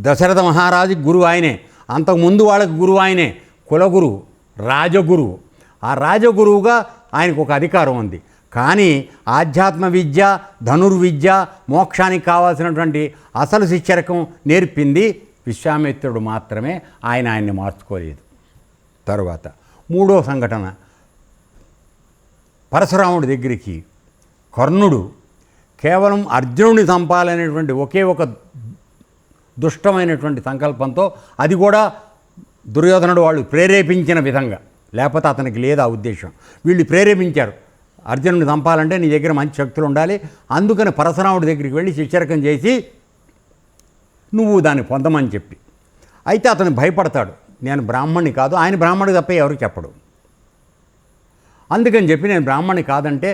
దశరథ మహారాజుకి గురువు ఆయనే, అంతకుముందు వాళ్ళకి గురువు ఆయనే, కులగురువు, రాజగురువు. ఆ రాజగురువుగా ఆయనకు ఒక అధికారం ఉంది. కానీ ఆధ్యాత్మ విద్య, ధనుర్విద్య, మోక్షానికి కావాల్సినటువంటి అసలు శిష్యరకం నేర్పింది విశ్వామిత్రుడు మాత్రమే. ఆయన్ని మార్చుకోలేదు. తరువాత 3వ సంఘటన, పరశురాముడి దగ్గరికి కర్ణుడు కేవలం అర్జునుడిని చంపాలనేటువంటి ఒకే ఒక దుష్టమైనటువంటి సంకల్పంతో, అది కూడా దుర్యోధనుడు వాళ్ళు ప్రేరేపించిన విధంగా, లేకపోతే అతనికి లేదు ఆ ఉద్దేశం, వీళ్ళు ప్రేరేపించారు. అర్జునుడిని చంపాలంటే నీ దగ్గర మంచి శక్తులు ఉండాలి, అందుకని పరశురాముడి దగ్గరికి వెళ్ళి శిష్యరకం చేసి నువ్వు దాన్ని పొందమని చెప్పి. అయితే అతను భయపడతాడు, నేను బ్రాహ్మణ్ణి కాదు, ఆయన బ్రాహ్మణుడు తప్ప ఎవరికి చెప్పడు. అందుకని చెప్పి నేను బ్రాహ్మణ్ణి కాదంటే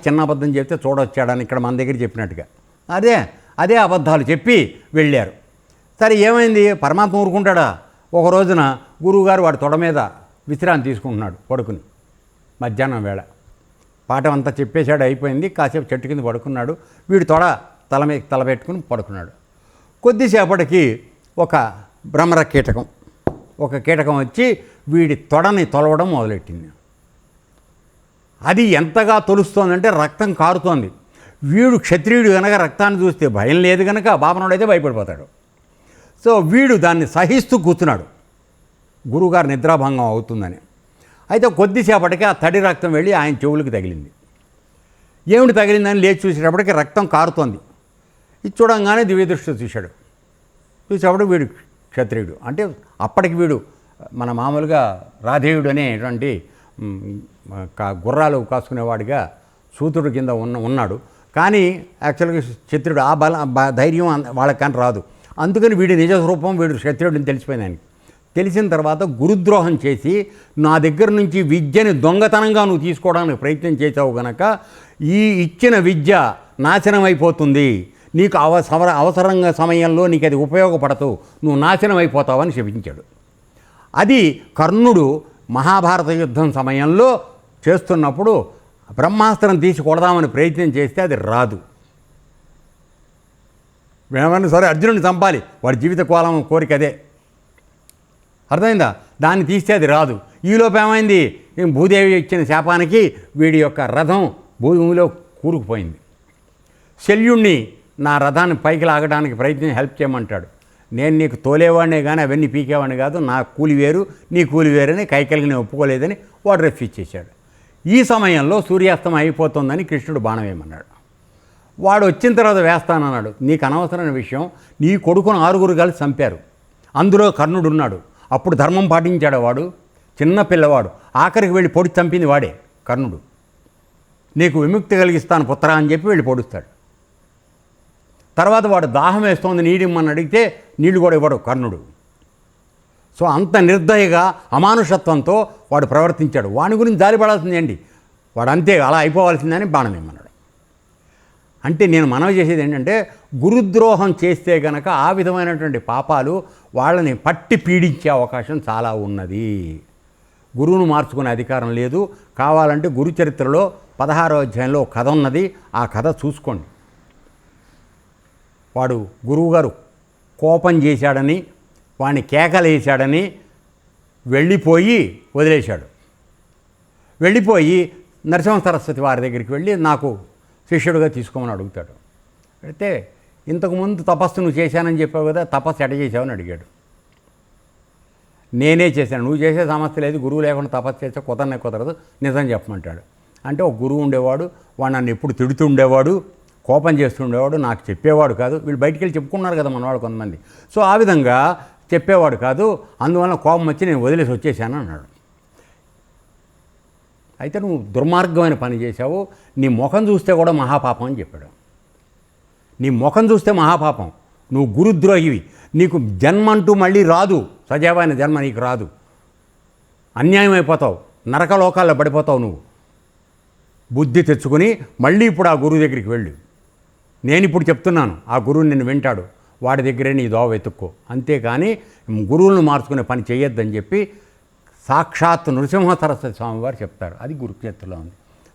చిన్న అబద్ధం చెప్తే చూడొచ్చాడని ఇక్కడ మన దగ్గర చెప్పినట్టుగా అదే అబద్ధాలు చెప్పి వెళ్ళారు. సరే ఏమైంది, పరమాత్మ ఊరుకుంటాడా? ఒక రోజున గురువుగారు వాడి తొడ మీద విశ్రాంతి తీసుకుంటున్నాడు పడుకుని. మధ్యాహ్నం వేళ పాఠం అంతా చెప్పేశాడు, అయిపోయింది. కాసేపు చెట్టు కింద పడుకున్నాడు. వీడి తల మీద తల పెట్టుకుని పడుకున్నాడు. కొద్దిసేపటికి ఒక భ్రమర కీటకం, ఒక కీటకం వచ్చి వీడి తొడని తొలవడం మొదలెట్టింది. అది ఎంతగా తొలుస్తోందంటే రక్తం కారుతోంది. వీడు క్షత్రియుడు కనుక రక్తాన్ని చూస్తే భయం లేదు కనుక బాపనుడైతే భయపడిపోతాడు. సో వీడు దాన్ని సహిస్తూ కూర్చున్నాడు, గురువుగారు నిద్రాభంగం అవుతుందని. అయితే కొద్దిసేపటికి ఆ తడి రక్తం వెళ్ళి ఆయన చెవులకు తగిలింది. ఏమిటి తగిలిందని లేచి చూసేటప్పటికి రక్తం కారుతోంది. ఇది చూడంగానే దివ్యదృష్టితో చూసేటప్పుడు వీడు క్షత్రియుడు. అంటే అప్పటికి వీడు మన మామూలుగా రాధేయుడు అనేటువంటి గుర్రాలు కాసుకునేవాడిగా సూతుడు కింద ఉన్నాడు. కానీ యాక్చువల్గా క్షత్రియుడు. ఆ ధైర్యం వాళ్ళకి కానీ రాదు. అందుకని వీడి నిజ స్వరూపం వీడు క్షత్రియుడిని తెలిసిపోయింది ఆయనకి. తెలిసిన తర్వాత గురుద్రోహం చేసి నా దగ్గర నుంచి విద్యని దొంగతనంగా నువ్వు తీసుకోవడానికి ప్రయత్నం చేసావు గనక ఈ ఇచ్చిన విద్య నాశనం అయిపోతుంది, నీకు అవసరంగా సమయంలో నీకు అది ఉపయోగపడదు, నువ్వు నాశనం అయిపోతావని శపించాడు. అది కర్ణుడు మహాభారత యుద్ధం సమయంలో చేస్తున్నప్పుడు బ్రహ్మాస్త్రం తీసి కొడదామని ప్రయత్నం చేస్తే అది రాదు. ఏమన్నా సరే అర్జునుడిని చంపాలి, వాడి జీవిత కాలం కోరిక అదే, అర్థమైందా? దాన్ని తీస్తే అది రాదు. ఈలోపు ఏమైంది, భూదేవి ఇచ్చిన శాపానికి వీడి యొక్క రథం భూమిలో కూరుకుపోయింది. శల్యుణ్ణి నా రథాన్ని పైకి లాగడానికి ప్రయత్నం హెల్ప్ చేయమంటాడు. నేను నీకు తోలేవాడినే కానీ అవన్నీ పీకేవాడిని కాదు, నా కూలి వేరు నీ కూలి వేరని కైకలికి నేను ఒప్పుకోలేదని వాడు రెఫ్యూజ్ చేశాడు. ఈ సమయంలో సూర్యాస్తం అయిపోతుందని కృష్ణుడు బాణం వేయమన్నాడు. వాడు వచ్చిన తర్వాత వేస్తానన్నాడు. నీకు అనవసరమైన విషయం, నీ కొడుకును 6 కలిసి చంపారు, అందులో కర్ణుడు ఉన్నాడు. అప్పుడు ధర్మం పాటించాడు వాడు, చిన్న పిల్లవాడు. ఆఖరికి వెళ్ళి పొడి చంపింది వాడే కర్ణుడు. నీకు విముక్తి కలిగిస్తాను పుత్ర అని చెప్పి వెళ్ళి పొడుస్తాడు. తర్వాత వాడు దాహం వేస్తోంది నీడిమ్మని అడిగితే నీళ్లు కూడా ఇవ్వడు కర్ణుడు. సో అంత నిర్దయగా అమానుషత్వంతో వాడు ప్రవర్తించాడు. వాని గురించి జాలిపడాల్సింది ఏంటి, వాడు అంతే అలా అయిపోవాల్సిందని బాణం ఇమ్మన్నాడు. అంటే నేను మనవి చేసేది ఏంటంటే గురుద్రోహం చేస్తే గనక ఆ విధమైనటువంటి పాపాలు వాళ్ళని పట్టి పీడించే అవకాశం చాలా ఉన్నది. గురువును మార్చుకునే అధికారం లేదు. కావాలంటే గురు చరిత్రలో 16వ అధ్యాయంలో ఒక కథ ఉన్నది, ఆ కథ చూసుకోండి. వాడు గురువుగారు కోపం చేశాడని వాడిని కేకలేశాడని వెళ్ళిపోయి వదిలేశాడు. వెళ్ళిపోయి నరసింహ సరస్వతి వారి దగ్గరికి వెళ్ళి నాకు శిష్యుడిగా తీసుకోమని అడుగుతాడు. అయితే ఇంతకుముందు తపస్సు నువ్వు చేశానని చెప్పావు కదా, తపస్సు ఎట చేసావని అడిగాడు. నేనే చేశాను, నువ్వు చేసే సమస్య లేదు, గురువు లేకుండా తపస్సు చేస్తే కుదరదు, నిజం చెప్పమంటాడు. అంటే ఒక గురువు ఉండేవాడు, వాడు నన్ను ఎప్పుడు తిడుతూ ఉండేవాడు, కోపం చేస్తుండేవాడు, నాకు చెప్పేవాడు కాదు. వీళ్ళు బయటికి వెళ్ళి చెప్పుకున్నారు కదా మనవాడు కొంతమంది. సో ఆ విధంగా చెప్పేవాడు కాదు, అందువల్ల కోపం వచ్చి నేను వదిలేసి వచ్చేసాను అన్నాడు. అయితే నువ్వు దుర్మార్గమైన పని చేశావు, నీ ముఖం చూస్తే కూడా మహాపాపం అని చెప్పాడు. నీ ముఖం చూస్తే మహాపాపం, నువ్వు గురుద్రోహివి, నీకు జన్మ అంటూ మళ్ళీ రాదు, సజీవమైన జన్మ నీకు రాదు, అన్యాయం అయిపోతావు, నరకలోకాల్లో పడిపోతావు. నువ్వు బుద్ధి తెచ్చుకొని మళ్ళీ ఇప్పుడు ఆ గురువు దగ్గరికి వెళ్ళు. నేను ఇప్పుడు చెప్తున్నాను, ఆ గురువు నిన్ను వింటాడు, వాడి దగ్గరే నీ దోవ వెతుక్కో, అంతేకాని గురువులను మార్చుకునే పని చేయొద్దని చెప్పి సాక్షాత్ నృసింహ సరస్వతి స్వామి వారు చెప్తారు. అది గురుక్షేత్రంలో ఉంది.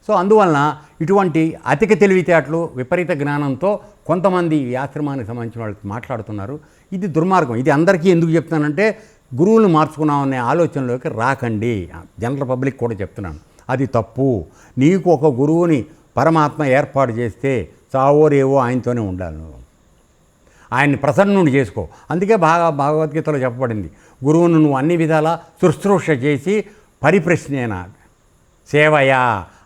సో అందువలన ఇటువంటి అధిక తెలివితేటలు విపరీత జ్ఞానంతో కొంతమంది ఈ ఆశ్రమానికి సంబంధించిన వాళ్ళు మాట్లాడుతున్నారు. ఇది దుర్మార్గం. ఇది అందరికీ ఎందుకు చెప్తానంటే గురువులను మార్చుకున్నామనే ఆలోచనలోకి రాకండి. జనరల్ పబ్లిక్ కూడా చెప్తున్నాను, అది తప్పు. నీకు ఒక గురువుని పరమాత్మ ఏర్పాటు చేస్తే చావో రేవో ఆయనతోనే ఉండాలి, నువ్వు ఆయన్ని ప్రసన్నుని చేసుకో. అందుకే భగవద్గీతలో చెప్పబడింది, గురువును నువ్వు అన్ని విధాలా శుశ్రూష చేసి పరిప్రశ్నేన సేవయా,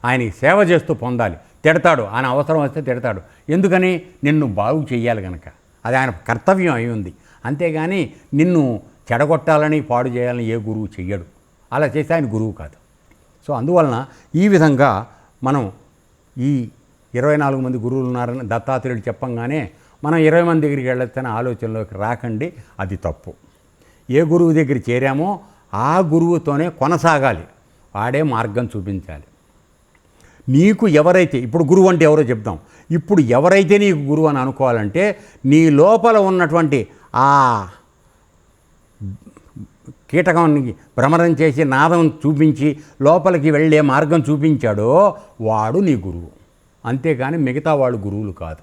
ఆయనకి సేవ చేస్తూ పొందాలి. తిడతాడు, ఆయన అవసరం వస్తే తిడతాడు, ఎందుకని నిన్ను బాగు చేయాలి కనుక, అది ఆయన కర్తవ్యం అయి ఉంది. అంతేగాని నిన్ను చెడగొట్టాలని పాడు చేయాలని ఏ గురువు చెయ్యడు. అలా చేస్తే ఆయన గురువు కాదు. సో అందువలన ఈ విధంగా మనం ఈ 24 మంది గురువులు ఉన్నారని దత్తాత్రేయుడు చెప్పంగానే మనం 20 మంది దగ్గరికి వెళ్ళొచ్చనే ఆలోచనలోకి రాకండి, అది తప్పు. ఏ గురువు దగ్గర చేరామో ఆ గురువుతోనే కొనసాగాలి, వాడే మార్గం చూపించాలి. నీకు ఎవరైతే, ఇప్పుడు గురువు అంటే ఎవరో చెప్తాం, ఇప్పుడు ఎవరైతే నీకు గురువు అని అనుకోవాలంటే నీ లోపల ఉన్నటువంటి ఆ కీటకానికి భ్రమరం చేసి నాదం చూపించి లోపలికి వెళ్ళే మార్గం చూపించాడో వాడు నీ గురువు, అంతేకాని మిగతా వాళ్ళు గురువులు కాదు.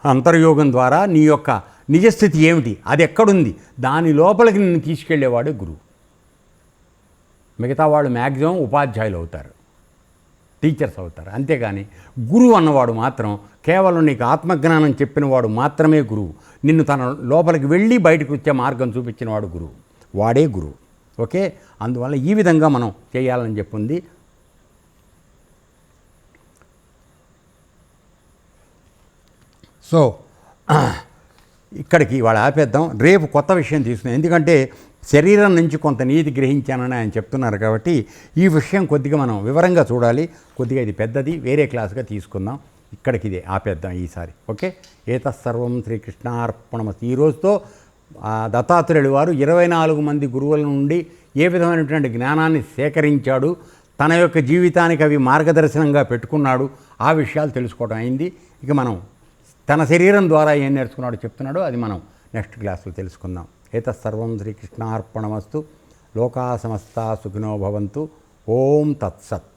అంతర్యోగం ద్వారా నీ యొక్క నిజస్థితి ఏమిటి, అది ఎక్కడుంది, దాని లోపలికి నిన్ను తీసుకెళ్లేవాడే గురువు. మిగతా వాళ్ళు మ్యాక్సిమం ఉపాధ్యాయులు అవుతారు, టీచర్స్ అవుతారు, అంతేగాని గురువు అన్నవాడు మాత్రం కేవలం నీకు ఆత్మజ్ఞానం చెప్పినవాడు మాత్రమే గురువు. నిన్ను తన లోపలికి వెళ్ళి బయటకు వచ్చే మార్గం చూపించినవాడు గురువు, వాడే గురువు. ఓకే, అందువల్ల ఈ విధంగా మనం చేయాలని చెప్పింది. సో ఇక్కడికి ఇవాళ ఆపేద్దాం, రేపు కొత్త విషయం తీసుకున్నాం. ఎందుకంటే శరీరం నుంచి కొంత నీతి గ్రహించానని ఆయన చెప్తున్నారు కాబట్టి ఈ విషయం కొద్దిగా మనం వివరంగా చూడాలి. కొద్దిగా ఇది పెద్దది, వేరే క్లాస్గా తీసుకుందాం. ఇక్కడికి ఇదే ఆపేద్దాం ఈసారి. ఓకే, ఏతత్సర్వం శ్రీకృష్ణార్పణమస్తు. ఈ రోజుతో దత్తాత్రేయుడు వారు 24 మంది గురువుల నుండి ఏ విధమైనటువంటి జ్ఞానాన్ని సేకరించాడు, తన యొక్క జీవితానికి అవి మార్గదర్శనంగా పెట్టుకున్నాడు, ఆ విషయాలు తెలుసుకోవడం అయింది. ఇక మనం తన శరీరం ద్వారా ఏం నేర్చుకున్నాడో చెప్తున్నాడో అది మనం నెక్స్ట్ క్లాస్లో తెలుసుకుందాం. ఏతత్సర్వం శ్రీకృష్ణార్పణమస్తు. లోకా సమస్తా సుఖినో భవంతు. ఓం తత్సత్.